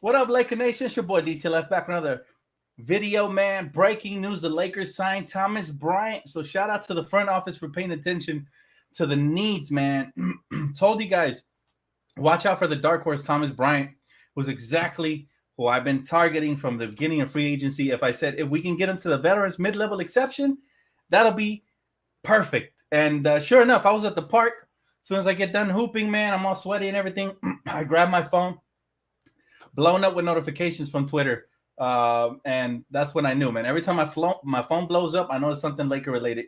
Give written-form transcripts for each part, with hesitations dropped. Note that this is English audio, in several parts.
What up, Laker Nation? It's your boy DTLF back with another video, man. Breaking news: the Lakers signed Thomas Bryant. So shout out to the front office for paying attention to the needs, man. Told you guys, watch out for the dark horse. Thomas Bryant was exactly who I've been targeting from the beginning of free agency. If I said if we can get him to the veterans mid-level exception, that'll be perfect. And sure enough, I was at the park. As soon as I get done hooping, man, I'm all sweaty and everything. I grab my phone, blown up with notifications from Twitter. And that's when I knew, man. Every time my phone blows up, I know it's something Laker related.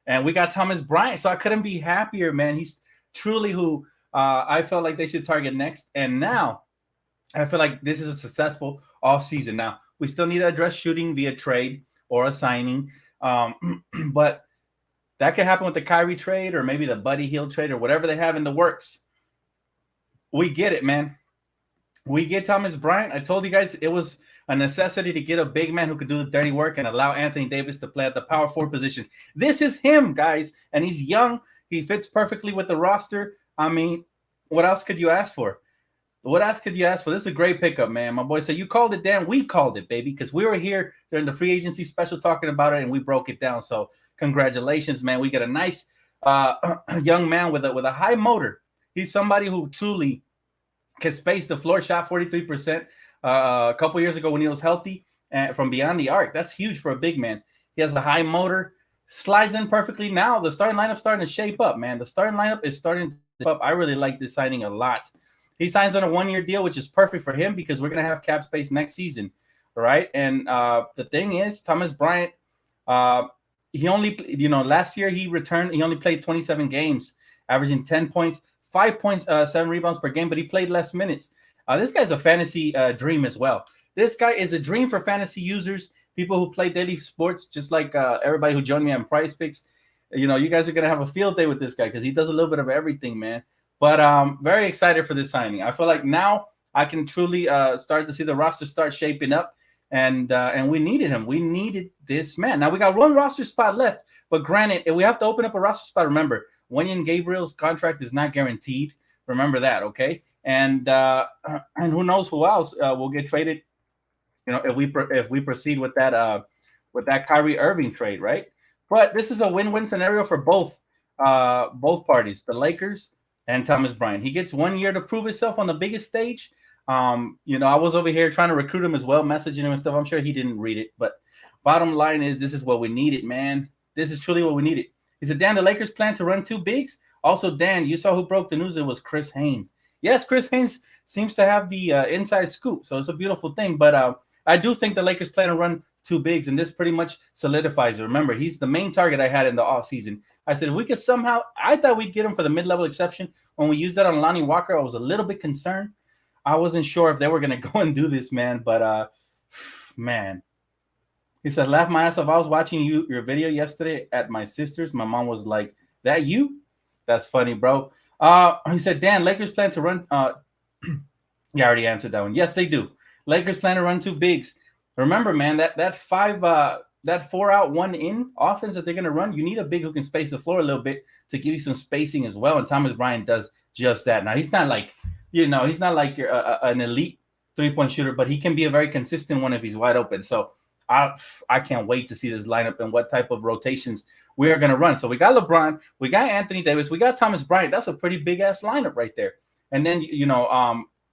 And we got Thomas Bryant, so I couldn't be happier, man. He's truly who I felt like they should target next. And now I feel like this is a successful offseason. Now, we still need to address shooting via trade or a signing. But that could happen with the Kyrie trade or maybe the Buddy Hield trade or whatever they have in the works. We get it, man. We get Thomas Bryant. I told you guys it was a necessity to get a big man who could do the dirty work and allow Anthony Davis to play at the power forward position. This is him, guys, and he's young. He fits perfectly with the roster. I mean, what else could you ask for? What else could you ask for? This is a great pickup, man. My boy said, you called it, Dan. We called it, baby, because we were here during the free agency special talking about it, and we broke it down. So congratulations, man. We get a nice young man with a high motor. He's somebody who truly can space the floor, shot 43% a couple years ago when he was healthy and from beyond the arc. That's huge for a big man. He has a high motor, slides in perfectly. Now the starting lineup's starting to shape up, man. The starting lineup is starting to shape up. I really like this signing a lot. He signs on a one-year deal, which is perfect for him because we're going to have cap space next season, all right? And the thing is, Thomas Bryant, he only, last year he only played 27 games, averaging 10 points, 5.7 rebounds per game, but he played less minutes. This guy's a fantasy dream as well. This guy is a dream for fantasy users, people who play daily sports, just like everybody who joined me on Prize Picks. You guys are going to have a field day with this guy because he does a little bit of everything, man. But very excited for this signing. I feel like now I can truly start to see the roster start shaping up, and we needed him. We needed this man. Now we got one roster spot left, but granted, if we have to open up a roster spot, remember, Wenyen Gabriel's contract is not guaranteed. Remember that, okay? And who knows who else will get traded? If we proceed with that Kyrie Irving trade, right? But this is a win-win scenario for both parties, the Lakers and Thomas Bryant. He gets 1 year to prove himself on the biggest stage. I was over here trying to recruit him as well, messaging him and stuff. I'm sure he didn't read it, but bottom line is this is what we needed, man. This is truly what we needed. He said, Dan, the Lakers plan to run two bigs. Also, Dan, you saw who broke the news. It was Chris Haynes. Yes, Chris Haynes seems to have the inside scoop, so it's a beautiful thing. But I do think the Lakers plan to run two bigs, and this pretty much solidifies it. Remember, he's the main target I had in the offseason. I said if we could somehow – I thought we'd get him for the mid-level exception. When we used that on Lonnie Walker, I was a little bit concerned. I wasn't sure if they were going to go and do this, man. But, man. He said, laugh my ass off. I was watching your video yesterday at my sister's. My mom was like, that you? That's funny, bro. He said, Dan, Lakers plan to run. Yeah, I already answered that one. Yes, they do. Lakers plan to run two bigs. Remember, man, that 4-out, 1-in offense that they're going to run, you need a big who can space the floor a little bit to give you some spacing as well. And Thomas Bryant does just that. Now, he's not like, he's not like an elite three-point shooter, but he can be a very consistent one if he's wide open. So I can't wait to see this lineup and what type of rotations we are going to run. So we got LeBron, we got Anthony Davis, we got Thomas Bryant. That's a pretty big-ass lineup right there. And then,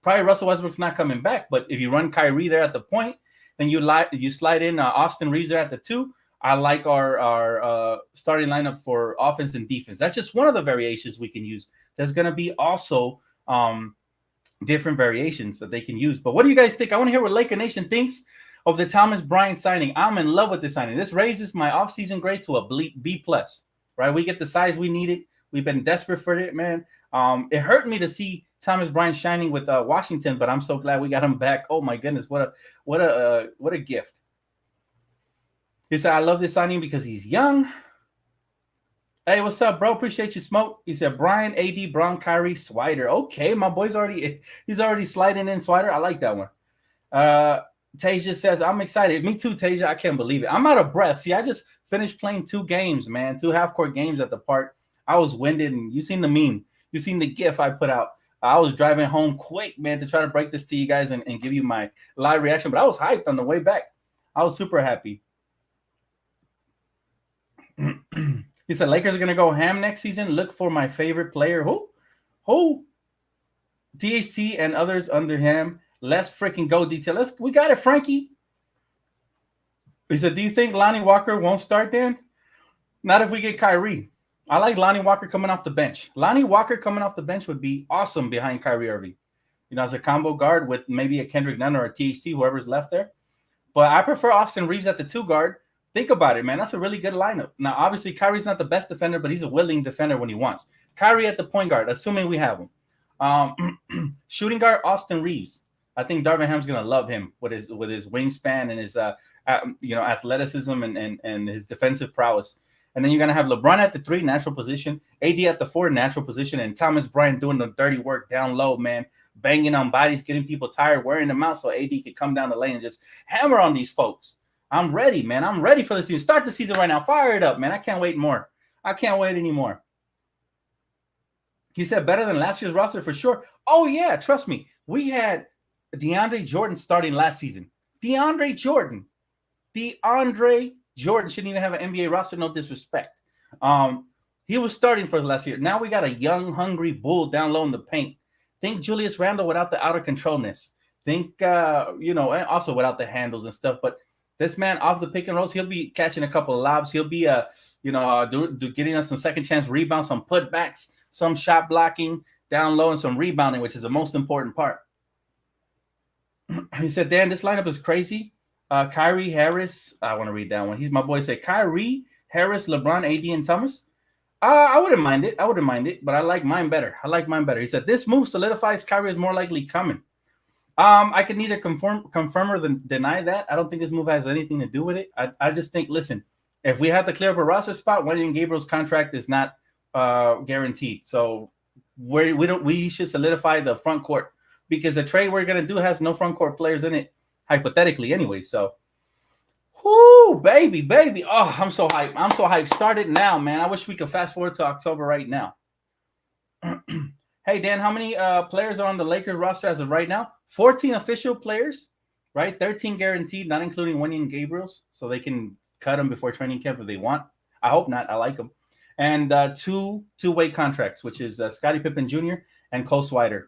probably Russell Westbrook's not coming back, but if you run Kyrie there at the point, then you slide in Austin Reeves there at the 2. I like our starting lineup for offense and defense. That's just one of the variations we can use. There's going to be also different variations that they can use. But what do you guys think? I want to hear what Laker Nation thinks of the Thomas Bryant signing. I'm in love with this signing. This raises my offseason grade to a B+, right? We get the size we needed. We've been desperate for it, man. It hurt me to see Thomas Bryant shining with Washington, but I'm so glad we got him back. Oh my goodness, what a gift. He said, I love this signing because he's young. Hey, what's up, bro? Appreciate you, Smoke. He said, Brian, AD, Brown, Kyrie, Swider. Okay, my boy's he's already sliding in Swider. I like that one. Tasia says, I'm excited. Me too, Tasia. I can't believe it. I'm out of breath. See, I just finished playing 2 games, man. 2 half-court games at the park. I was winded, and you seen the meme. You seen the GIF I put out I was driving home quick, man, to try to break this to you guys and give you my live reaction. But I was hyped on the way back. I was super happy. He said Lakers are going to go ham next season. Look for my favorite player. Who? THT and others under him. Let's freaking go, detail. We got it, Frankie. He said, do you think Lonnie Walker won't start then? Not if we get Kyrie. I like Lonnie Walker coming off the bench. Lonnie Walker coming off the bench would be awesome behind Kyrie Irving. You know, as a combo guard with maybe a Kendrick Nunn or a THT, whoever's left there. But I prefer Austin Reeves at the 2 guard. Think about it, man. That's a really good lineup. Now, obviously, Kyrie's not the best defender, but he's a willing defender when he wants. Kyrie at the point guard, assuming we have him. Shooting guard, Austin Reeves. I think Darvin Ham's going to love him with his wingspan and his athleticism and his defensive prowess. And then you're going to have LeBron at the 3, natural position, AD at the 4, natural position, and Thomas Bryant doing the dirty work down low, man, banging on bodies, getting people tired, wearing them out so AD could come down the lane and just hammer on these folks. I'm ready, man. I'm ready for the season. Start the season right now. Fire it up, man. I can't wait more. I can't wait anymore. He said better than last year's roster for sure. Oh, yeah, trust me. We had DeAndre Jordan starting last season. DeAndre Jordan shouldn't even have an NBA roster, no disrespect. He was starting for us last year. Now we got a young, hungry bull down low in the paint. Think Julius Randle without the outer controlness. Think, and also without the handles and stuff. But this man off the pick and rolls, he'll be catching a couple of lobs. He'll be, getting us some second chance rebounds, some putbacks, some shot blocking down low, and some rebounding, which is the most important part. He said, Dan, this lineup is crazy. Kyrie, Harris. I want to read that one. He's my boy. Said Kyrie, Harris, LeBron, AD, and Thomas. I wouldn't mind it. But I like mine better. He said this move solidifies Kyrie is more likely coming. I can neither confirm or deny that. I don't think this move has anything to do with it. I just think, listen, if we have to clear up a roster spot, Wenyen Gabriel's contract is not guaranteed. So we should solidify the front court because the trade we're gonna do has no front court players in it. Hypothetically, anyway. So, whoo, baby. Oh, I'm so hyped. Start it now, man. I wish we could fast forward to October right now. Hey, Dan, how many players are on the Lakers roster as of right now? 14 official players, right? 13 guaranteed, not including Wenyen Gabriel's, so they can cut them before training camp if they want. I hope not. I like them. And two-way contracts, which is Scottie Pippen Jr. and Cole Swider.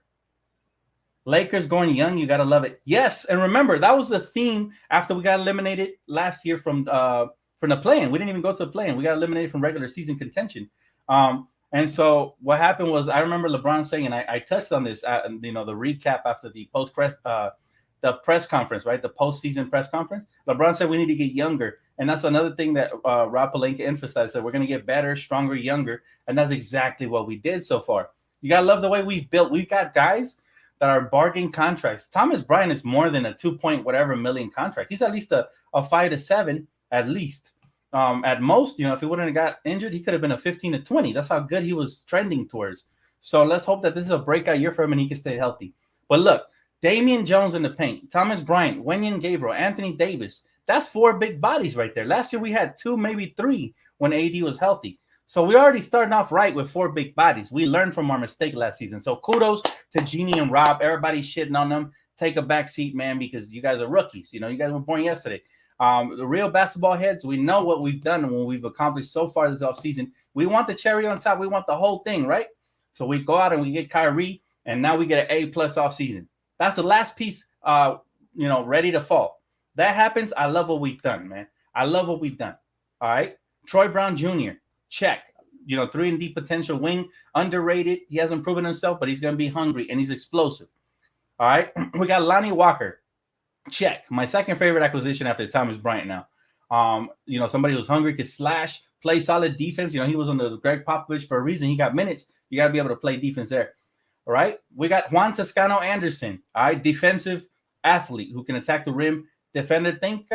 Lakers going young, you gotta love it. Yes, and remember that was the theme after we got eliminated last year from the play-in. We didn't even go to the play-in. We got eliminated from regular season contention. And so what happened was I remember LeBron saying, and I touched on this, the recap after the the press conference, right? The postseason press conference. LeBron said we need to get younger, and that's another thing that Rob Pelinka emphasized, that we're going to get better, stronger, younger, and that's exactly what we did so far. You gotta love the way we've built. We've got guys that are bargain contracts. Thomas Bryant is more than a 2 whatever million contract. He's at least a 5 to 7 at least. At most, if he wouldn't have got injured, he could have been a 15 to 20. That's how good he was trending towards. So let's hope that this is a breakout year for him and he can stay healthy. But look, Damian Jones in the paint, Thomas Bryant, Wenyen Gabriel, Anthony Davis. That's 4 big bodies right there. Last year we had 2, maybe 3 when AD was healthy. So we already starting off right with 4 big bodies. We learned from our mistake last season. So kudos to Jeannie and Rob. Everybody's shitting on them. Take a back seat, man, because you guys are rookies. You guys were born yesterday. The real basketball heads, we know what we've done and what we've accomplished so far this offseason. We want the cherry on top. We want the whole thing, right? So we go out and we get Kyrie, and now we get an A+ offseason. That's the last piece, ready to fall. That happens. I love what we've done, man. I love what we've done. All right. Troy Brown Jr., check. 3-and-D potential wing, underrated. He hasn't proven himself, but he's going to be hungry and he's explosive. All right. We got Lonnie Walker. Check. My second favorite acquisition after Thomas Bryant now. Somebody who's hungry, could slash, play solid defense. He was on the Greg Popovich for a reason. He got minutes. You got to be able to play defense there. All right. We got Juan Toscano Anderson. All right. Defensive athlete who can attack the rim. Defender. Think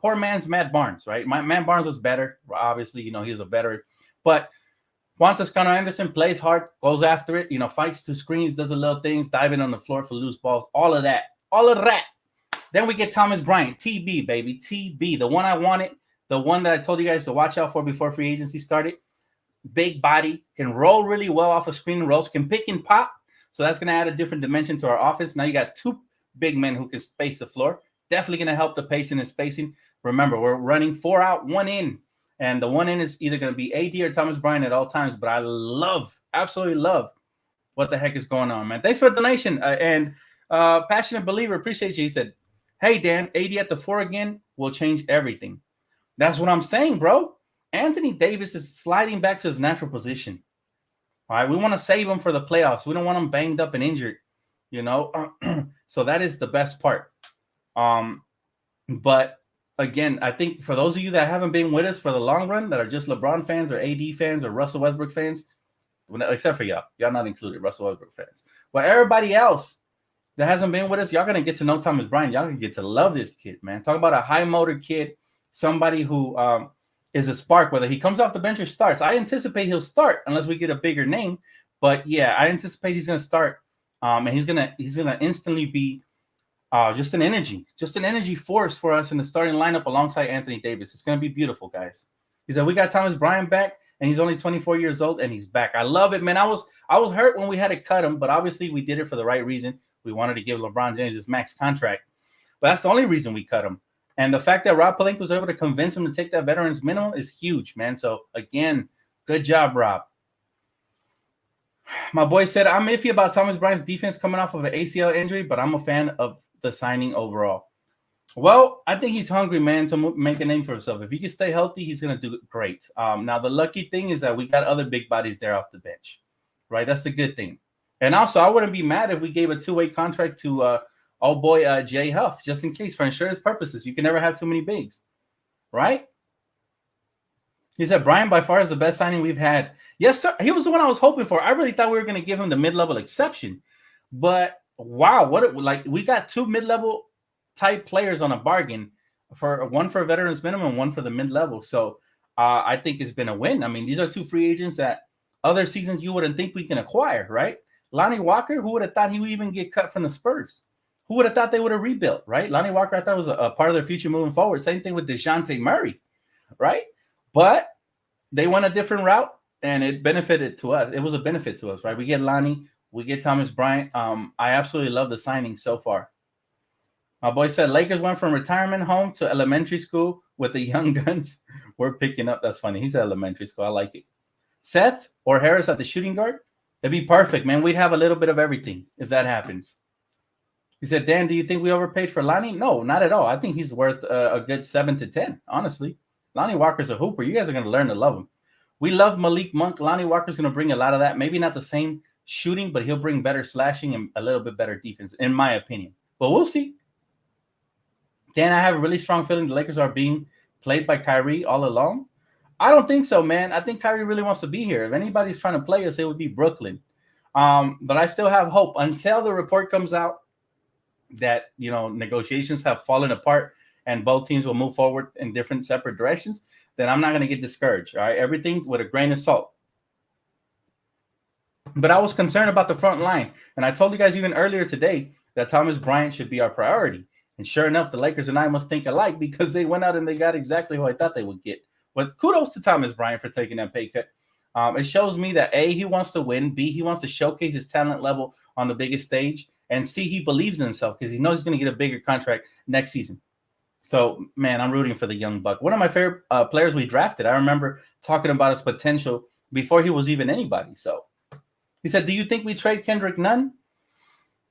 poor man's Matt Barnes, right? Matt Barnes was better. Obviously, he was a veteran. But Juan Toscano Anderson plays hard, goes after it, fights to screens, does a little things, diving on the floor for loose balls. All of that. Then we get Thomas Bryant, TB, baby, TB, the one I wanted, the one that I told you guys to watch out for before free agency started. Big body, can roll really well off of screen and rolls, can pick and pop. So that's going to add a different dimension to our offense. Now you got two big men who can space the floor. Definitely going to help the pacing and spacing. Remember, we're running 4 out, 1 in. And the 1 in is either going to be AD or Thomas Bryant at all times. But I absolutely love what the heck is going on, man. Thanks for the donation. Passionate Believer, appreciate you. He said, hey, Dan, AD at the 4 again will change everything. That's what I'm saying, bro. Anthony Davis is sliding back to his natural position. All right, we want to save him for the playoffs. We don't want him banged up and injured, you know. So that is the best part. But again, I think for those of you that haven't been with us for the long run, that are just LeBron fans or AD fans or Russell Westbrook fans, except for y'all not included, Russell Westbrook fans. But everybody else that hasn't been with us, y'all gonna get to know Thomas Bryant. Y'all gonna get to love this kid, man. Talk about a high motor kid, somebody who is a spark, whether he comes off the bench or starts. I anticipate he'll start unless we get a bigger name. But yeah, I anticipate he's gonna start, and he's gonna instantly be just an energy force for us in the starting lineup alongside Anthony Davis. It's gonna be beautiful, guys. He said we got Thomas Bryant back, and he's only 24 years old, and he's back. I love it, man. I was hurt when we had to cut him, but obviously we did it for the right reason. We wanted to give LeBron James his max contract, but that's the only reason we cut him. And the fact that Rob Pelinka was able to convince him to take that veteran's minimum is huge, man. So again, good job, Rob. My boy said, I'm iffy about Thomas Bryant's defense coming off of an ACL injury, but I'm a fan of the signing overall. Well, I think he's hungry, man, to make a name for himself. If he can stay healthy, he's going to do great. Now, the lucky thing is that we got other big bodies there off the bench, right? That's the good thing. And also, I wouldn't be mad if we gave a 2-way contract to old boy Jay Huff, just in case, for insurance purposes. You can never have too many bigs, right? He said, Brian by far is the best signing we've had. Yes, sir. He was the one I was hoping for. I really thought we were going to give him the mid-level exception. But, wow, we got 2 mid-level type players on a bargain, for one for a veterans minimum, one for the mid-level. So I think it's been a win. I mean, these are 2 free agents that other seasons you wouldn't think we can acquire, right? Lonnie Walker, who would have thought he would even get cut from the Spurs? Who would have thought they would have rebuilt, right? Lonnie Walker, I thought was a part of their future moving forward. Same thing with DeJounte Murray, right? But they went a different route, and it benefited to us. It was a benefit to us, right? We get Lonnie, we get Thomas Bryant. I absolutely love the signing so far. My boy said Lakers went from retirement home to elementary school with the young guns. We're picking up. That's funny. He said elementary school. I like it. Seth or Harris at the shooting guard? That'd be perfect, man. We'd have a little bit of everything if that happens. He said, Dan, do you think we overpaid for Lonnie? No, not at all. I think he's worth a good 7 to 10, honestly. Lonnie Walker's a hooper. You guys are going to learn to love him. We love Malik Monk. Lonnie Walker's going to bring a lot of that. Maybe not the same shooting, but he'll bring better slashing and a little bit better defense, in my opinion. But we'll see. Dan, I have a really strong feeling the Lakers are being played by Kyrie all along. I don't think so, man. I think Kyrie really wants to be here. If anybody's trying to play us, it would be Brooklyn. But I still have hope until the report comes out that, you know, negotiations have fallen apart and both teams will move forward in different separate directions. Then I'm not going to get discouraged. All right. Everything with a grain of salt. But I was concerned about the front line. And I told you guys even earlier today that Thomas Bryant should be our priority. And sure enough, the Lakers and I must think alike because they went out and they got exactly who I thought they would get. But kudos to Thomas Bryant for taking that pay cut. It shows me that A, he wants to win. B, he wants to showcase his talent level on the biggest stage. And C, he believes in himself because he knows he's going to get a bigger contract next season. So, man, I'm rooting for the young buck. One of my favorite players we drafted. I remember talking about his potential before he was even anybody. So he said, do you think we trade Kendrick Nunn?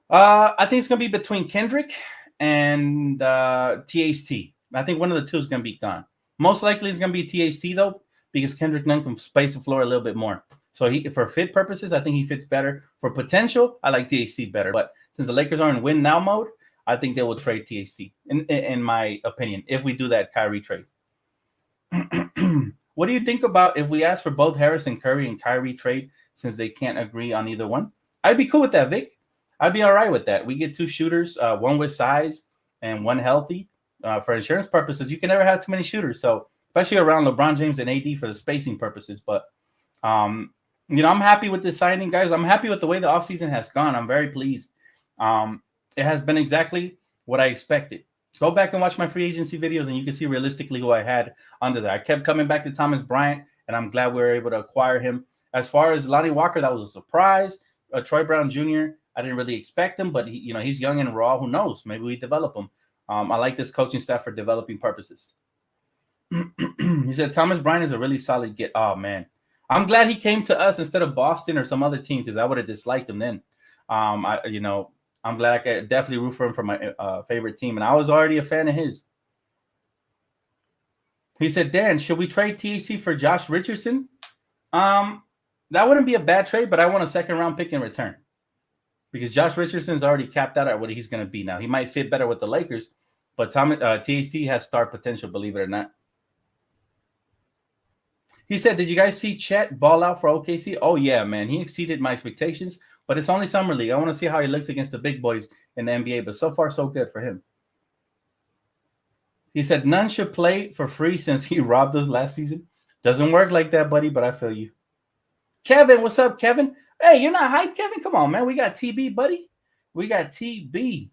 I think it's going to be between Kendrick and THT. I think one of the two is going to be gone. Most likely it's going to be THT, though, because Kendrick Nunn can space the floor a little bit more. So for fit purposes, I think he fits better. For potential, I like THT better. But since the Lakers are in win now mode, I think they will trade THT, in my opinion, if we do that Kyrie trade. What do you think about if we ask for both Harris and Curry and Kyrie trade since they can't agree on either one? I'd be cool with that, Vic. I'd be all right with that. We get 2 shooters, one with size and one healthy. For insurance purposes, you can never have too many shooters. So especially around LeBron James and AD for the spacing purposes. But, I'm happy with this signing, guys. I'm happy with the way the offseason has gone. I'm very pleased. It has been exactly what I expected. Go back and watch my free agency videos, and you can see realistically who I had under there. I kept coming back to Thomas Bryant, and I'm glad we were able to acquire him. As far as Lonnie Walker, that was a surprise. Troy Brown Jr. I didn't really expect him, but he's young and raw. Who knows? Maybe we develop him. I like this coaching staff for developing purposes. He said Thomas Bryant is a really solid get. Oh man, I'm glad he came to us instead of Boston or some other team because I would have disliked him then. I'm glad I could definitely root for him for my favorite team, and I was already a fan of his. He said, Dan, should we trade THC for Josh Richardson? That wouldn't be a bad trade, but I want a second-round pick in return because Josh Richardson's already capped out at what he's going to be now. He might fit better with the Lakers, but THC has star potential, believe it or not. He said, did you guys see Chet ball out for OKC? Oh, yeah, man. He exceeded my expectations, but it's only summer league. I want to see how he looks against the big boys in the NBA, but so far, so good for him. He said, none should play for free since he robbed us last season. Doesn't work like that, buddy, but I feel you. Kevin, what's up, Kevin? Hey, you're not hyped, Kevin? Come on, man. We got TB, buddy. We got TB.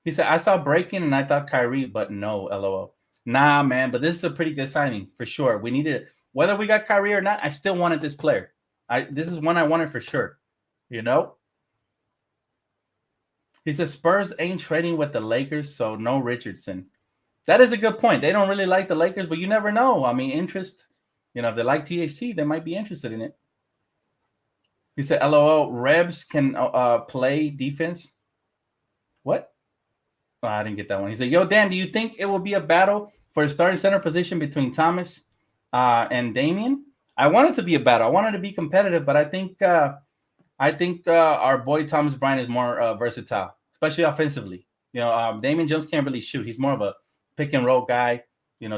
He said, I saw break-in and I thought Kyrie, but no, LOL. Nah, man, but this is a pretty good signing for sure. We needed it. Whether we got Kyrie or not, I still wanted this player. This is one I wanted for sure, you know? He says, Spurs ain't trading with the Lakers, so no Richardson. That is a good point. They don't really like the Lakers, but you never know. I mean, interest, if they like THC, they might be interested in it. He said, LOL, Rebs can play defense. What? Oh, I didn't get that one. He said, yo, Dan, do you think it will be a battle for the starting center position between Thomas and Damian? I want it to be a battle. I want it to be competitive, but I think our boy Thomas Bryant is more versatile, especially offensively. Damian Jones can't really shoot. He's more of a pick and roll guy,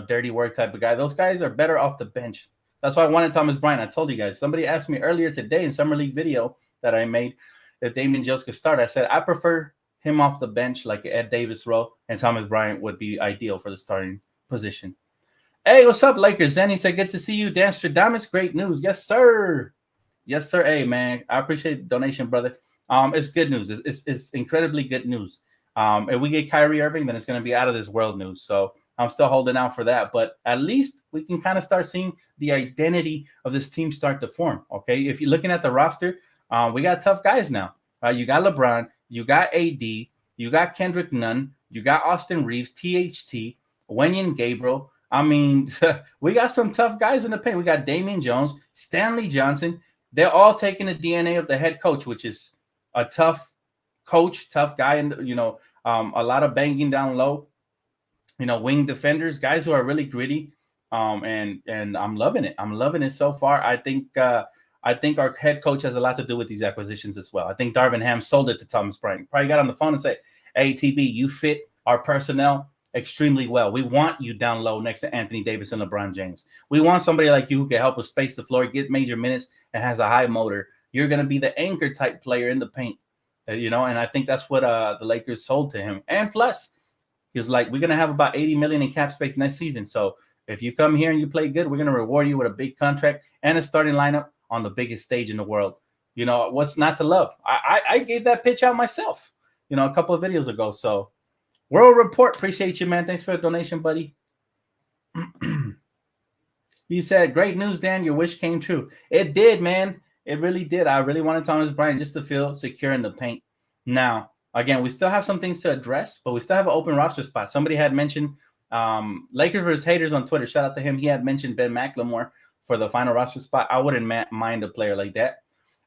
dirty work type of guy. Those guys are better off the bench. That's why I wanted Thomas Bryant. I told you guys. Somebody asked me earlier today in Summer League video that I made if Damian Jones could start. I said I prefer him off the bench like Ed Davis role, and Thomas Bryant would be ideal for the starting position. Hey, what's up, Lakers? Then he said, good to see you. Dan Stradamus, great news. Yes, sir. Yes, sir. Hey, man, I appreciate the donation, brother. It's good news. It's incredibly good news. If we get Kyrie Irving, then it's going to be out of this world news. So I'm still holding out for that. But at least we can kind of start seeing the identity of this team start to form, okay? If you're looking at the roster, we got tough guys now. You got LeBron. You got AD. You got Kendrick Nunn. You got Austin Reeves, THT, Wenyen Gabriel. I mean, we got some tough guys in the paint. We got Damian Jones, Stanley Johnson. They're all taking the DNA of the head coach, which is a tough coach, tough guy, and a lot of banging down low. Wing defenders, guys who are really gritty. And I'm loving it. I'm loving it so far. I think our head coach has a lot to do with these acquisitions as well. I think Darvin Ham sold it to Thomas Bryant. Probably got on the phone and said, "Hey, TB, you fit our personnel extremely well. We want you down low next to Anthony Davis and LeBron James. We want somebody like you who can help us space the floor, get major minutes, and has a high motor. You're going to be the anchor type player in the paint." And I think that's what the Lakers sold to him. And plus, he was like, we're going to have about $80 million in cap space next season. So if you come here and you play good, we're going to reward you with a big contract and a starting lineup on the biggest stage in the world. What's not to love? I gave that pitch out myself, a couple of videos ago. So World Report, appreciate you, man. Thanks for the donation, buddy. He said, great news, Dan. Your wish came true. It did, man. It really did. I really wanted Thomas Bryant just to feel secure in the paint. Now, again, we still have some things to address, but we still have an open roster spot. Somebody had mentioned Lakers vs. Haters on Twitter. Shout out to him. He had mentioned Ben McLemore for the final roster spot. I wouldn't mind a player like that.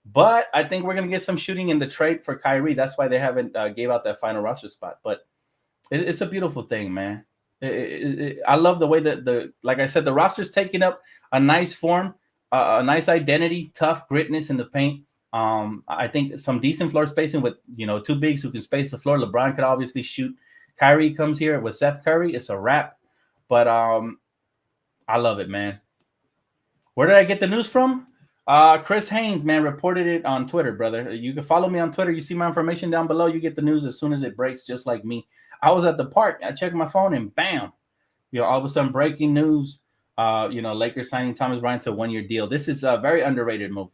But I think we're going to get some shooting in the trade for Kyrie. That's why they haven't gave out that final roster spot. But it's a beautiful thing, man. I love the way that like I said, the roster's taking up a nice form, a nice identity, tough gritness in the paint. I think some decent floor spacing with, two bigs who can space the floor. LeBron could obviously shoot. Kyrie comes here with Seth Curry. It's a wrap. But I love it, man. Where did I get the news from? Chris Haynes, man, reported it on Twitter, brother. You can follow me on Twitter. You see my information down below. You get the news as soon as it breaks, just like me. I was at the park. I checked my phone and bam, all of a sudden breaking news. Lakers signing Thomas Bryant to a 1-year deal. This is a very underrated move.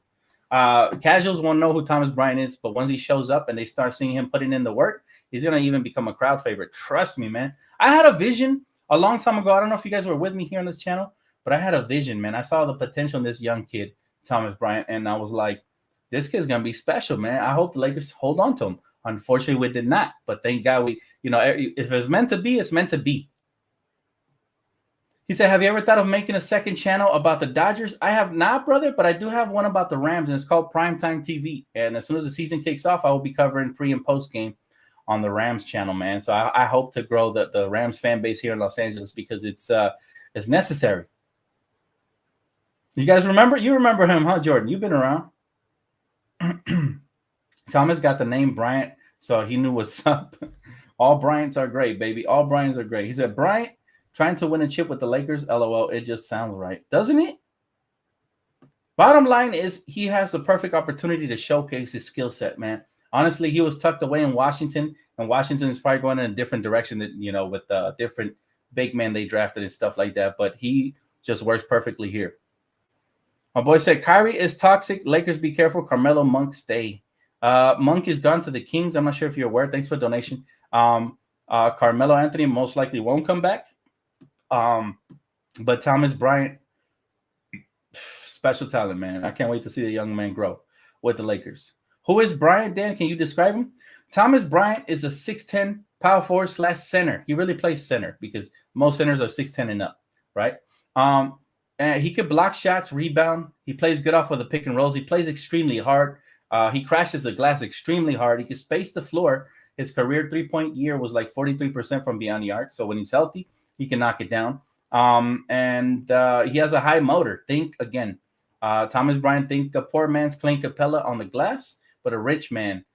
Casuals won't know who Thomas Bryant is, but once he shows up and they start seeing him putting in the work, he's going to even become a crowd favorite. Trust me, man. I had a vision a long time ago. I don't know if you guys were with me here on this channel, but I had a vision, man. I saw the potential in this young kid, Thomas Bryant, and I was like, this kid's gonna be special, man. I hope the Lakers hold on to him. Unfortunately, we did not, but thank God we, if it's meant to be, it's meant to be. He said, have you ever thought of making a second channel about the Dodgers? I have not, brother, but I do have one about the Rams, and it's called Primetime TV. And as soon as the season kicks off, I will be covering pre and post game on the Rams channel, man. So I hope to grow the Rams fan base here in Los Angeles because it's necessary. You guys remember? You remember him, huh, Jordan? You've been around. Thomas got the name Bryant, so he knew what's up. All Bryants are great, baby. All Bryants are great. He said, Bryant trying to win a chip with the Lakers, LOL. It just sounds right, doesn't it? Bottom line is he has the perfect opportunity to showcase his skill set, man. Honestly, he was tucked away in Washington, and Washington is probably going in a different direction, with the different big men they drafted and stuff like that. But he just works perfectly here. My boy said, Kyrie is toxic. Lakers, be careful. Carmelo, Monk, stay. Monk is gone to the Kings. I'm not sure if you're aware. Thanks for the donation. Carmelo Anthony most likely won't come back. But Thomas Bryant, special talent, man. I can't wait to see the young man grow with the Lakers. Who is Bryant, Dan? Can you describe him? Thomas Bryant is a 6'10 power forward / center. He really plays center because most centers are 6'10 and up, right? And he could block shots, rebound. He plays good off of the pick and rolls. He plays extremely hard. He crashes the glass extremely hard. He can space the floor. His career three-point year was like 43% from beyond the arc. So when he's healthy, he can knock it down. And he has a high motor. Think again. Thomas Bryant, think a poor man's Clint Capella on the glass, but a rich man,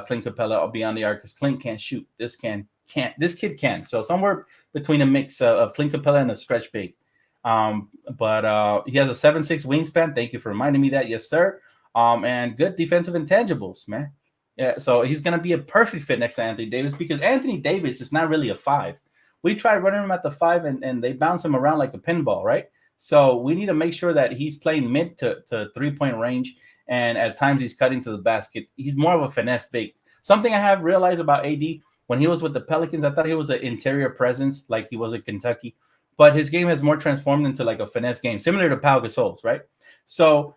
Clint Capella beyond the arc, because Clint can't shoot. This kid can. So somewhere between a mix of Clint Capella and a stretch big. But he has a 7'6" wingspan. Thank you for reminding me that. Yes, sir. And good defensive intangibles, man. Yeah, so he's going to be a perfect fit next to Anthony Davis because Anthony Davis is not really a 5. We tried running him at the 5 and they bounce him around like a pinball, right? So we need to make sure that he's playing mid to 3-point range, and at times he's cutting to the basket. He's more of a finesse big. Something I have realized about AD, when he was with the Pelicans, I thought he was an interior presence like he was at Kentucky, but his game has more transformed into like a finesse game, similar to Pau Gasol's, right? So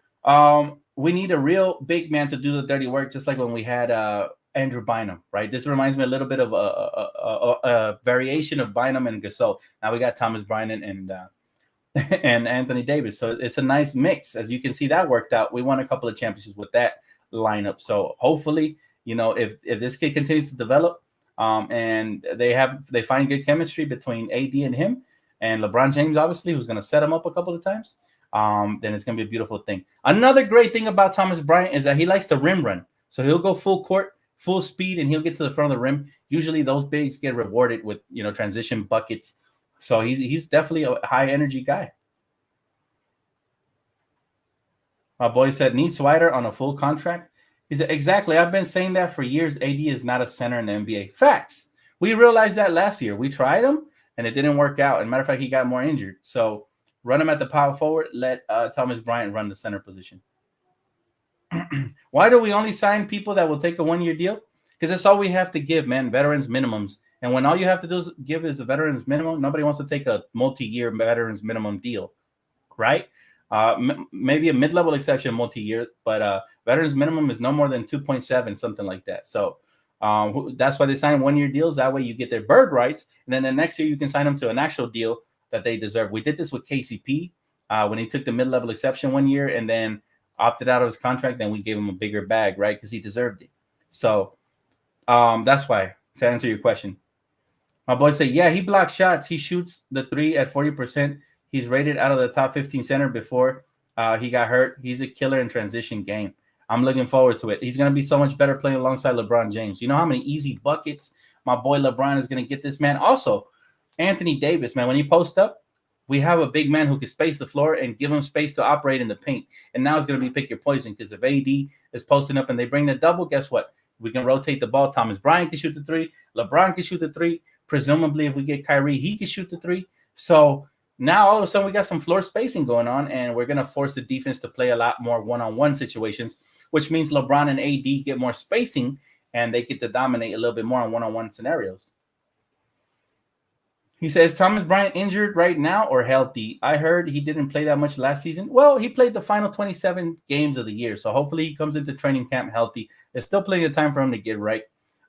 we need a real big man to do the dirty work, just like when we had Andrew Bynum, right? This reminds me a little bit of a variation of Bynum and Gasol. Now we got Thomas Bryant and Anthony Davis. So it's a nice mix. As you can see, that worked out. We won a couple of championships with that lineup. So hopefully, if this kid continues to develop and they find good chemistry between AD and him and LeBron James, obviously, who's going to set him up a couple of times, then it's going to be a beautiful thing. Another great thing about Thomas Bryant is that he likes to rim run. So he'll go full court, full speed, and he'll get to the front of the rim. Usually those bigs get rewarded with, transition buckets. So he's definitely a high energy guy. My boy said, need Swider on a full contract. He said, exactly. I've been saying that for years. AD is not a center in the NBA. Facts. We realized that last year. We tried him and it didn't work out. As a matter of fact, he got more injured. So run him at the power forward. Let Thomas Bryant run the center position. Why do we only sign people that will take a 1-year deal? Because that's all we have to give, man. Veterans minimums. And when all you have to do is give is a veterans minimum, nobody wants to take a multi-year veterans minimum deal, right? Maybe a mid-level exception multi-year, but veterans minimum is no more than 2.7, something like that. So that's why they sign 1-year deals. That way you get their bird rights, and then the next year you can sign them to an actual deal that they deserve. We did this with KCP when he took the mid-level exception 1 year and then opted out of his contract. Then we gave him a bigger bag, right? Because he deserved it. So that's why, to answer your question. My boy said, yeah, he blocks shots. He shoots the 3 at 40%. He's rated out of the top 15 center before he got hurt. He's a killer in transition game. I'm looking forward to it. He's going to be so much better playing alongside LeBron James. You know how many easy buckets my boy LeBron is going to get this man? Also, Anthony Davis, man, when he posts up, we have a big man who can space the floor and give him space to operate in the paint. And now it's going to be pick your poison because if AD is posting up and they bring the double, guess what? We can rotate the ball. Thomas Bryant can shoot the 3. LeBron can shoot the 3. Presumably, if we get Kyrie, he can shoot the 3. So now all of a sudden we got some floor spacing going on, and we're going to force the defense to play a lot more one-on-one situations, which means LeBron and AD get more spacing, and they get to dominate a little bit more on one-on-one scenarios. He says Thomas Bryant injured right now or healthy? I heard he didn't play that much last season. Well, he played the final 27 games of the year, so hopefully he comes into training camp healthy. There's still plenty of time for him to get right.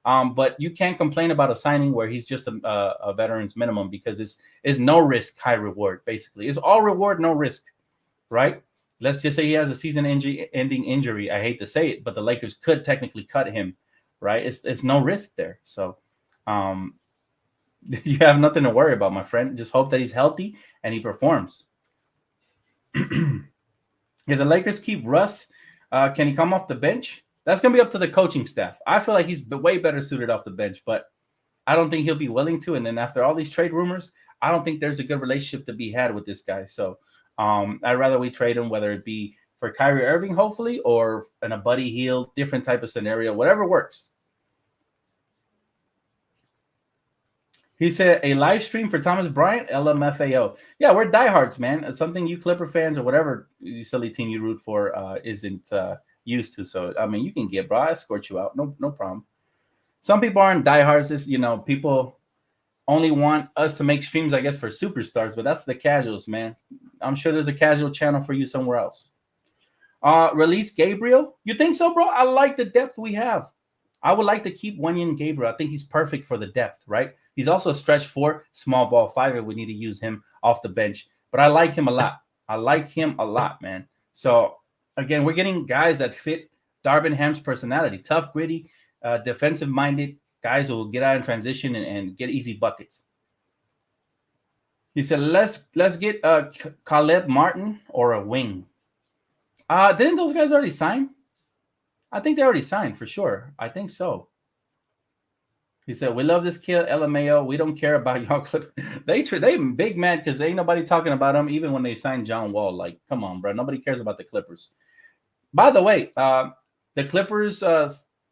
But you can't complain about a signing where he's just a veteran's minimum, because it's no risk, high reward. Basically, it's all reward, no risk, right? Let's just say he has a season-ending injury. I hate to say it, but the Lakers could technically cut him, right? It's no risk there. So you have nothing to worry about, my friend. Just hope that he's healthy and he performs. If the Lakers keep Russ, can he come off the bench? That's going to be up to the coaching staff. I feel like he's way better suited off the bench, but I don't think he'll be willing to. And then after all these trade rumors, I don't think there's a good relationship to be had with this guy. So I'd rather we trade him, whether it be for Kyrie Irving, hopefully, or in a Buddy Hield, different type of scenario, whatever works. He said a live stream for Thomas Bryant, LMFAO. Yeah, we're diehards, man. It's something you Clipper fans or whatever silly team you root for isn't used to. So I mean, you can get, bro. I escort you out, no problem. Some people aren't diehards. This, people only want us to make streams, I guess, for superstars, but that's the casuals, man. I'm sure there's a casual channel for you somewhere else. Release Gabriel. You think so, bro? I like the depth we have. I would like to keep Wenyen Gabriel. I think he's perfect for the depth, right? He's also a stretch 4, small ball 5 if we need to use him off the bench. But I like him a lot. I like him a lot, man. So, again, we're getting guys that fit Darvin Ham's personality. Tough, gritty, defensive-minded guys who will get out in transition and get easy buckets. He said, let's get Caleb Martin or a wing. Didn't those guys already sign? I think they already signed for sure. I think so. He said, we love this kid, LMAO. We don't care about y'all. They big mad because ain't nobody talking about them even when they signed John Wall. Like, come on, bro. Nobody cares about the Clippers. By the way, the Clippers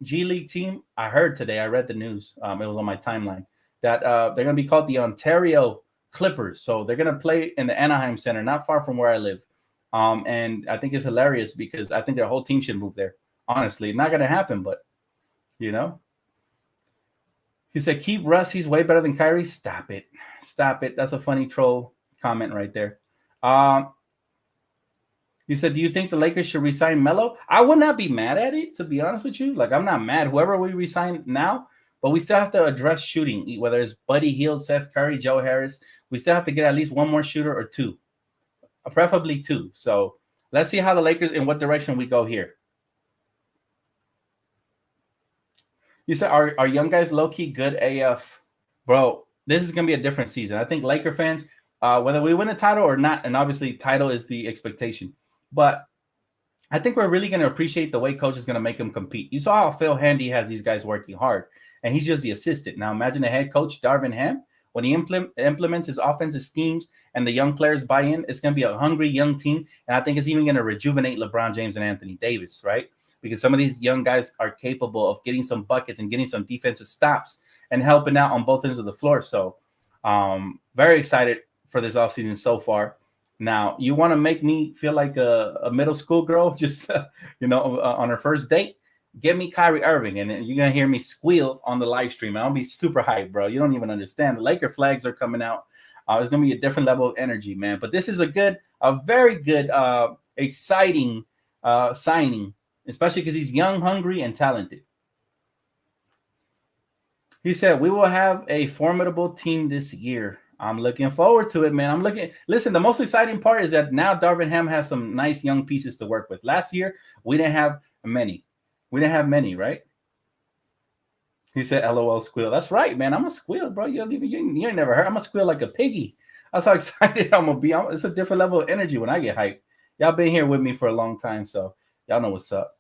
G League team, I heard today, I read the news. It was on my timeline, that they're going to be called the Ontario Clippers. So they're going to play in the Anaheim Center, not far from where I live. And I think it's hilarious because I think their whole team should move there. Honestly, not going to happen, but, He said, keep Russ. He's way better than Kyrie. Stop it. Stop it. That's a funny troll comment right there. You said, do you think the Lakers should resign Melo? I would not be mad at it, to be honest with you. Like, I'm not mad. Whoever we resign now, but we still have to address shooting, whether it's Buddy Hield, Seth Curry, Joe Harris. We still have to get at least one more shooter or two, preferably 2. So let's see how the Lakers, in what direction we go here. You said, are young guys low-key good AF? Bro, this is going to be a different season. I think Laker fans, whether we win a title or not, and obviously title is the expectation, but I think we're really going to appreciate the way coach is going to make them compete. You saw how Phil Handy has these guys working hard, and he's just the assistant. Now imagine the head coach, Darvin Ham, when he implements his offensive schemes and the young players buy in, it's going to be a hungry young team, and I think it's even going to rejuvenate LeBron James and Anthony Davis, right? Because some of these young guys are capable of getting some buckets and getting some defensive stops and helping out on both ends of the floor. So very excited for this offseason so far. Now, you want to make me feel like a middle school girl, just, on her first date? Get me Kyrie Irving, and you're going to hear me squeal on the live stream. I'll be super hyped, bro. You don't even understand. The Laker flags are coming out. It's going to be a different level of energy, man. But this is a very good, exciting signing, especially because he's young, hungry, and talented. He said, we will have a formidable team this year. I'm looking forward to it, man. Listen, the most exciting part is that now Darvin Ham has some nice young pieces to work with. Last year, we didn't have many. Right? He said, LOL squeal. That's right, man. I'm a squeal, bro. You ain't never heard. I'm a squeal like a piggy. That's how excited I'm going to be. It's a different level of energy when I get hyped. Y'all been here with me for a long time, so y'all know what's up.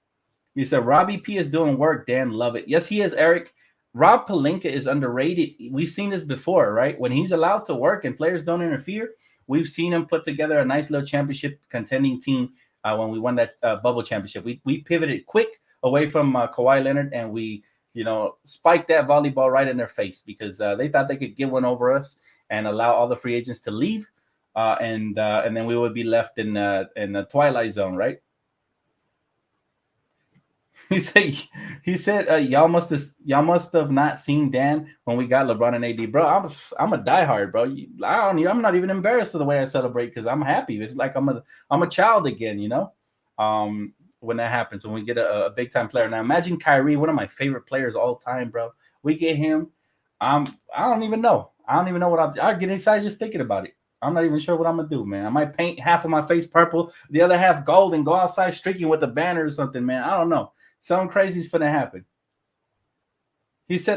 He said, Robbie P is doing work. Dan, love it. Yes, he is, Eric. Rob Pelinka is underrated. We've seen this before, right? When he's allowed to work and players don't interfere, we've seen him put together a nice little championship contending team when we won that bubble championship. We pivoted quick away from Kawhi Leonard, and we, spiked that volleyball right in their face because they thought they could get one over us and allow all the free agents to leave, and then we would be left in the twilight zone, right? He said, y'all must have not seen Dan when we got LeBron and AD, bro. I'm a diehard, bro. I'm not even embarrassed of the way I celebrate because I'm happy. It's like I'm a child again, you know. When that happens, when we get a big time player. Now imagine Kyrie, one of my favorite players all time, bro. We get him. I don't even know. I don't even know what I get excited just thinking about it. I'm not even sure what I'm gonna do, man. I might paint half of my face purple, the other half gold, and go outside streaking with a banner or something, man. I don't know. Something crazy is gonna happen. He said,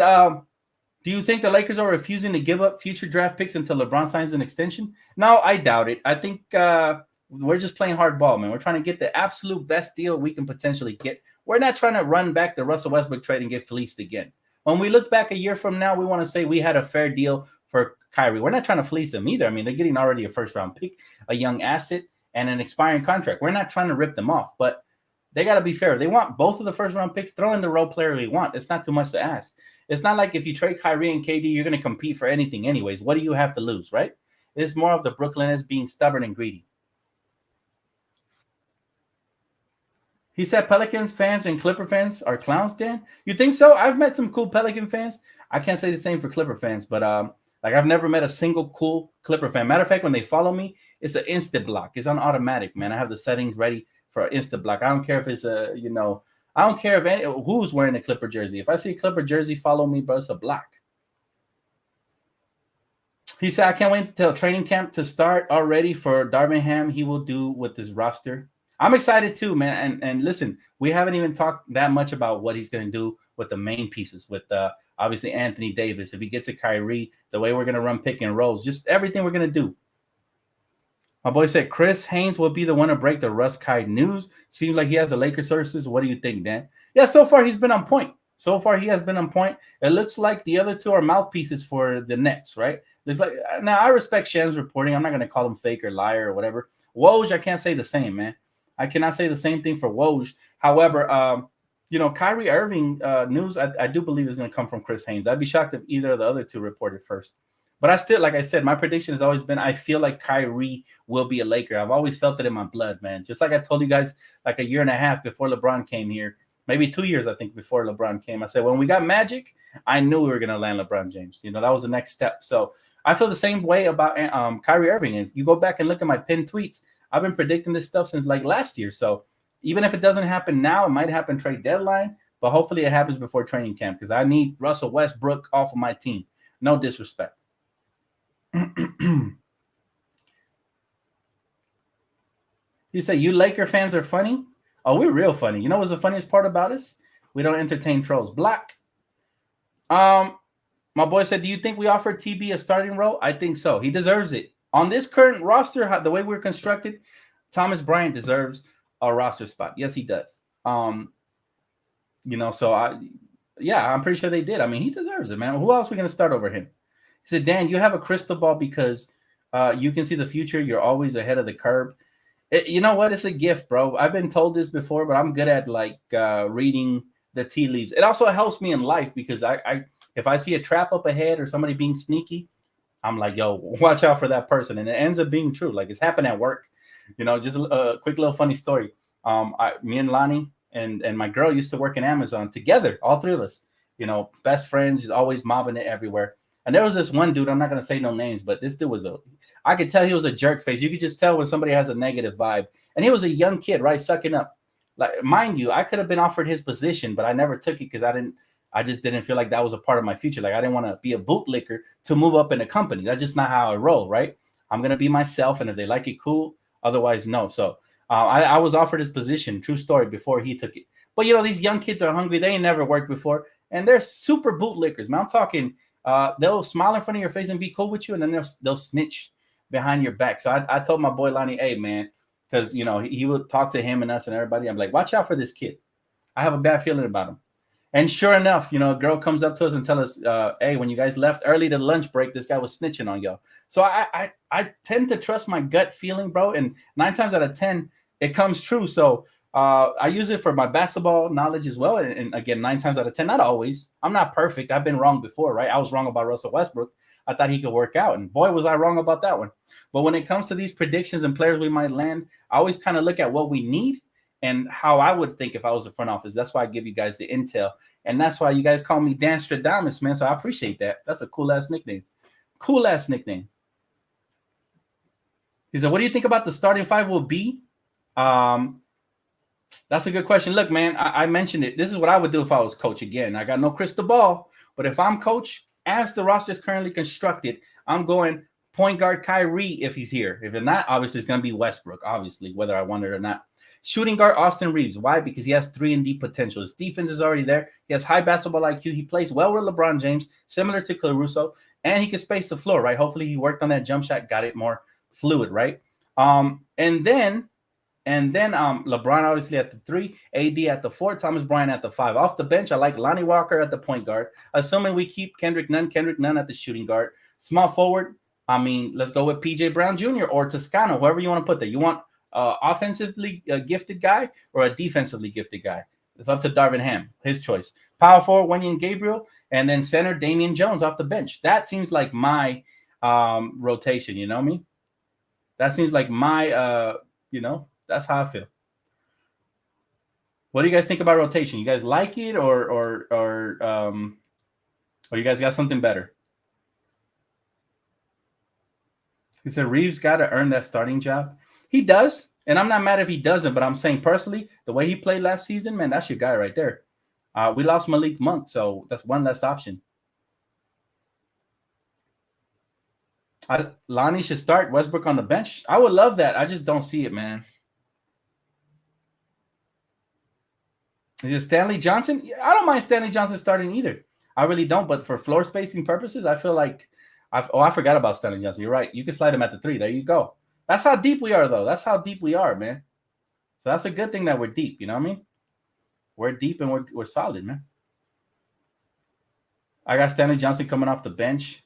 do you think the Lakers are refusing to give up future draft picks until LeBron signs an extension? No, I doubt it. I think we're just playing hardball, man. We're trying to get the absolute best deal we can potentially get. We're not trying to run back the Russell Westbrook trade and get fleeced again. When we look back a year from now, we want to say we had a fair deal for Kyrie. We're not trying to fleece him either. I mean, they're getting already a first-round pick, a young asset, and an expiring contract. We're not trying to rip them off, but they got to be fair. They want both of the first-round picks. Throw in the role player we want. It's not too much to ask. It's not like if you trade Kyrie and KD, you're going to compete for anything anyways. What do you have to lose, right? It's more of the Brooklyners being stubborn and greedy. He said Pelicans fans and Clipper fans are clowns, Dan. You think so? I've met some cool Pelican fans. I can't say the same for Clipper fans, but like I've never met a single cool Clipper fan. Matter of fact, when they follow me, it's an instant block. It's on automatic, man. I have the settings ready for an instant block. I don't care if it's I don't care if who's wearing a Clipper jersey. If I see a Clipper jersey, follow me, bro. It's a block. He said, I can't wait until training camp to start already for Darvingham. He will do with this roster. I'm excited too, man. And listen, we haven't even talked that much about what he's going to do with the main pieces, with obviously Anthony Davis. If he gets a Kyrie, the way we're going to run pick and rolls, just everything we're going to do. My boy said Chris Haynes will be the one to break the Russ Kai news. Seems like he has the Lakers sources. What do you think, Dan? Yeah, so far he's been on point. So far he has been on point. It looks like the other two are mouthpieces for the Nets, right? Looks like now I respect Shen's reporting. I'm not going to call him fake or liar or whatever. Woj, I can't say the same, man. I cannot say the same thing for Woj. However, Kyrie Irving news, I do believe is going to come from Chris Haynes. I'd be shocked if either of the other two reported first. But I still, like I said, my prediction has always been I feel like Kyrie will be a Laker. I've always felt it in my blood, man. Just like I told you guys like a year and a half before LeBron came here, maybe 2 years, I think, before LeBron came. I said, when we got Magic, I knew we were going to land LeBron James. That was the next step. So I feel the same way about Kyrie Irving. And if you go back and look at my pinned tweets, I've been predicting this stuff since like last year. So even if it doesn't happen now, it might happen trade deadline, but hopefully it happens before training camp because I need Russell Westbrook off of my team. No disrespect. You say you Laker fans are funny? Oh, we're real funny. You know what's the funniest part about us? We don't entertain trolls. Black. My boy said, do you think we offer TB a starting role? I think so. He deserves it. On this current roster, the way we're constructed, Thomas Bryant deserves a roster spot. Yes, he does. I'm pretty sure they did. I mean, he deserves it, man. Who else are we going to start over him? He said, Dan, you have a crystal ball because you can see the future. You're always ahead of the curve. You know what? It's a gift, bro. I've been told this before, but I'm good at reading the tea leaves. It also helps me in life because if I see a trap up ahead or somebody being sneaky, I'm like, yo, watch out for that person. And it ends up being true. Like it's happened at work. Just a quick little funny story. Me and Lonnie and my girl used to work in Amazon together, all three of us, best friends. He's always mobbing it everywhere. And there was this one dude, I'm not going to say no names, but this dude I could tell he was a jerk face. You could just tell when somebody has a negative vibe. And he was a young kid, right? Sucking up. Like, mind you, I could have been offered his position, but I never took it because I just didn't feel like that was a part of my future. Like I didn't want to be a bootlicker to move up in a company. That's just not how I roll, right? I'm going to be myself. And if they like it, cool. Otherwise, no. So I was offered his position, true story, before he took it. But, these young kids are hungry. They ain't never worked before. And they're super bootlickers, man. I'm talking, they'll smile in front of your face and be cool with you. And then they'll snitch behind your back. So I told my boy Lonnie, hey, man, because, he would talk to him and us and everybody. I'm like, watch out for this kid. I have a bad feeling about him. And sure enough, a girl comes up to us and tells us, hey, when you guys left early to lunch break, this guy was snitching on y'all. So I tend to trust my gut feeling, bro. And 9 times out of 10, it comes true. So I use it for my basketball knowledge as well. And again, 9 times out of 10, not always. I'm not perfect. I've been wrong before, right? I was wrong about Russell Westbrook. I thought he could work out. And boy, was I wrong about that one. But when it comes to these predictions and players we might land, I always kind of look at what we need and how I would think if I was the front office. That's why I give you guys the intel. And that's why you guys call me Dan Stradamus, man. So I appreciate that. That's a cool ass nickname. Cool ass nickname. He said, what do you think about the starting five will be? That's a good question. Look, man, I mentioned it. This is what I would do if I was coach. Again, I got no crystal ball, but if I'm coach, as the roster is currently constructed, I'm going point guard Kyrie if he's here. If it's not, obviously it's going to be Westbrook, obviously, whether I want it or not. Shooting guard Austin Reeves. Why? Because he has 3-and-D potential. His defense is already there. He has high basketball IQ. He plays well with LeBron James, similar to Caruso, and he can space the floor, right? Hopefully he worked on that jump shot, got it more fluid, right? And then LeBron obviously at the 3, AD at the 4, Thomas Bryant at the 5. Off the bench, I like Lonnie Walker at the point guard. Assuming we keep Kendrick Nunn at the shooting guard. Small forward, let's go with PJ Brown Jr. or Toscano, whoever you want to put there. You want offensively gifted guy or a defensively gifted guy? It's up to Darvin Ham, his choice. Power forward, Wenyen Gabriel, and then center, Damian Jones off the bench. That seems like my rotation, you know what I mean? That seems like my, that's how I feel. What do you guys think about rotation? You guys like it or you guys got something better? He said Reeves got to earn that starting job. He does, and I'm not mad if he doesn't, but I'm saying personally, the way he played last season, man, that's your guy right there. We lost Malik Monk, so that's one less option. Lonnie should start, Westbrook on the bench. I would love that. I just don't see it, man. Is it Stanley Johnson? I don't mind Stanley Johnson starting either. I really don't, but for floor spacing purposes, I feel like I forgot about Stanley Johnson. You're right. You can slide him at the 3. There you go. That's how deep we are, though. That's how deep we are, man. So that's a good thing that we're deep. You know what I mean? We're deep and we're solid, man. I got Stanley Johnson coming off the bench.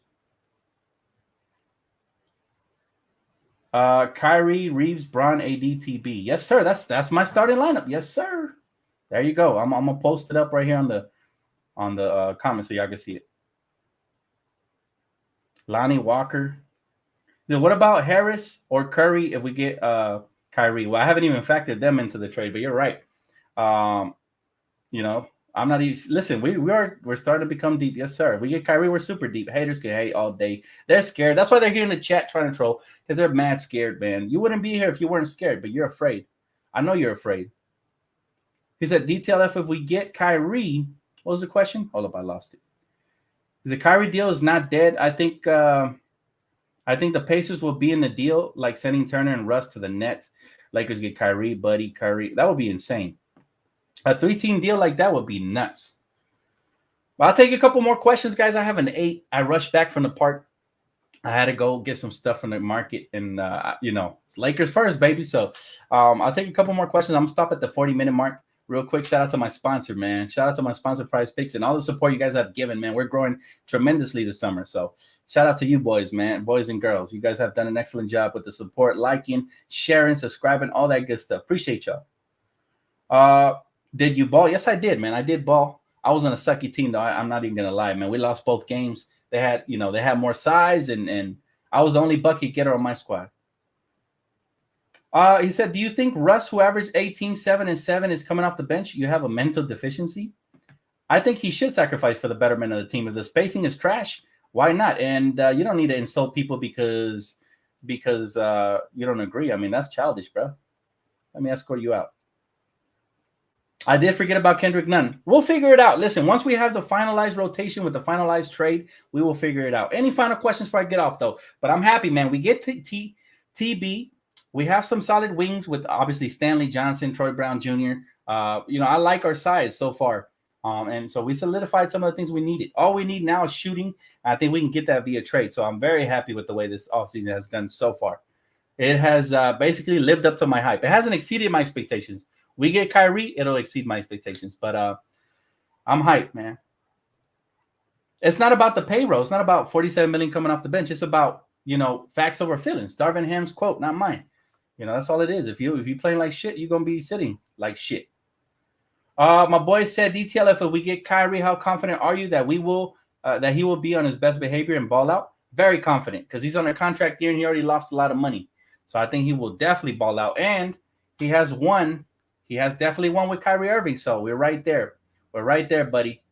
Kyrie, Reeves, Braun, AD, TB. Yes, sir. That's my starting lineup. Yes, sir. There you go. I'm gonna post it up right here on the comments so y'all can see it. Lonnie Walker. Then what about Harris or Curry if we get Kyrie? Well, I haven't even factored them into the trade, but you're right. I'm not even listen. We're starting to become deep. Yes, sir. If we get Kyrie, we're super deep. Haters can hate all day. They're scared. That's why they're here in the chat trying to troll because they're mad scared, man. You wouldn't be here if you weren't scared, but you're afraid. I know you're afraid. He said, DTLF, if we get Kyrie, what was the question? Hold up, I lost it. The Kyrie deal is not dead. I think the Pacers will be in the deal, like sending Turner and Russ to the Nets. Lakers get Kyrie, Buddy, Curry. That would be insane. A 3-team deal like that would be nuts. But I'll take a couple more questions, guys. I have an 8. I rushed back from the park. I had to go get some stuff from the market, and it's Lakers first, baby. So I'll take a couple more questions. I'm gonna stop at the 40-minute mark. Real quick, shout out to my sponsor, man. Shout out to my sponsor, Prize Picks, and all the support you guys have given, man. We're growing tremendously this summer. So shout out to you boys, man, boys and girls. You guys have done an excellent job with the support, liking, sharing, subscribing, all that good stuff. Appreciate y'all. Did you ball? Yes, I did, man. I did ball. I was on a sucky team, though. I'm not even going to lie, man. We lost both games. They had more size, and I was the only bucket getter on my squad. He said, do you think Russ, who averaged 18, 7, and 7, is coming off the bench? You have a mental deficiency? I think he should sacrifice for the betterment of the team. If the spacing is trash, why not? And you don't need to insult people because you don't agree. I mean, that's childish, bro. Let me escort you out. I did forget about Kendrick Nunn. We'll figure it out. Listen, once we have the finalized rotation with the finalized trade, we will figure it out. Any final questions before I get off, though? But I'm happy, man. We get to TB. We have some solid wings with obviously Stanley Johnson, Troy Brown Jr. I like our size so far. And so we solidified some of the things we needed. All we need now is shooting. I think we can get that via trade. So I'm very happy with the way this offseason has gone so far. It has basically lived up to my hype. It hasn't exceeded my expectations. We get Kyrie, it'll exceed my expectations. But I'm hyped, man. It's not about the payroll. It's not about $47 million coming off the bench. It's about, facts over feelings. Darvin Ham's quote, not mine. That's all it is. If you playing like shit, you're gonna be sitting like shit. My boy said, DTLF, if we get Kyrie, how confident are you that he will be on his best behavior and ball out? Very confident, because he's on a contract year and he already lost a lot of money. So I think he will definitely ball out. And he has won He has definitely one with Kyrie Irving, so we're right there. We're right there, buddy.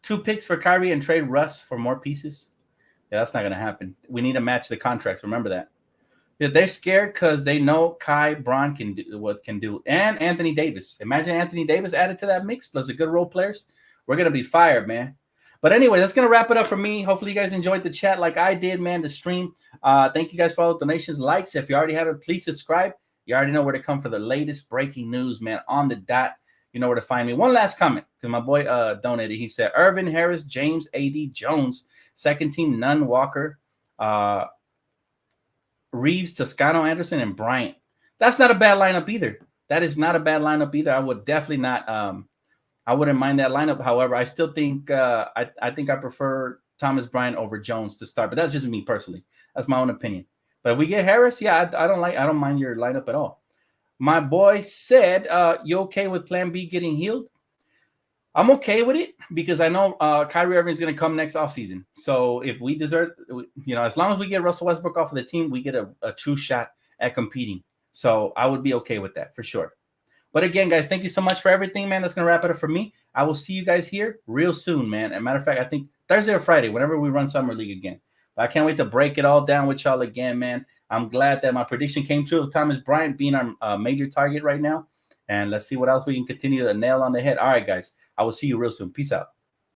2 picks for Kyrie and trade Russ for more pieces. Yeah, that's not going to happen. We need to match the contracts. Remember that. Yeah, they're scared because they know Kai Braun can do what can do, and Anthony Davis. Imagine Anthony Davis added to that mix plus the good role players. We're gonna be fired, man. But anyway, that's gonna wrap it up for me. Hopefully, you guys enjoyed the chat like I did, man. The stream. Thank you guys for all the donations, likes. If you already haven't, please subscribe. You already know where to come for the latest breaking news, man. On the dot, you know where to find me. One last comment because my boy donated. He said Irvin, Harris, James, AD, Jones, second team, Nunn, Walker. Reeves, Toscano, Anderson, and Bryant. That's not a bad lineup either. That is not a bad lineup either. I would definitely not. I wouldn't mind that lineup. However, I still think I think I prefer Thomas Bryant over Jones to start. But that's just me personally. That's my own opinion. But if we get Harris, yeah, I don't mind your lineup at all. My boy said, "You okay with Plan B getting healed?" I'm okay with it because I know Kyrie Irving is going to come next offseason. So if we desert, as long as we get Russell Westbrook off of the team, we get a true shot at competing. So I would be okay with that for sure. But again, guys, thank you so much for everything, man. That's going to wrap it up for me. I will see you guys here real soon, man. As a matter of fact, I think Thursday or Friday, whenever we run Summer League again. But I can't wait to break it all down with y'all again, man. I'm glad that my prediction came true of Thomas Bryant being our major target right now. And let's see what else we can continue to nail on the head. All right, guys. I will see you real soon. Peace out.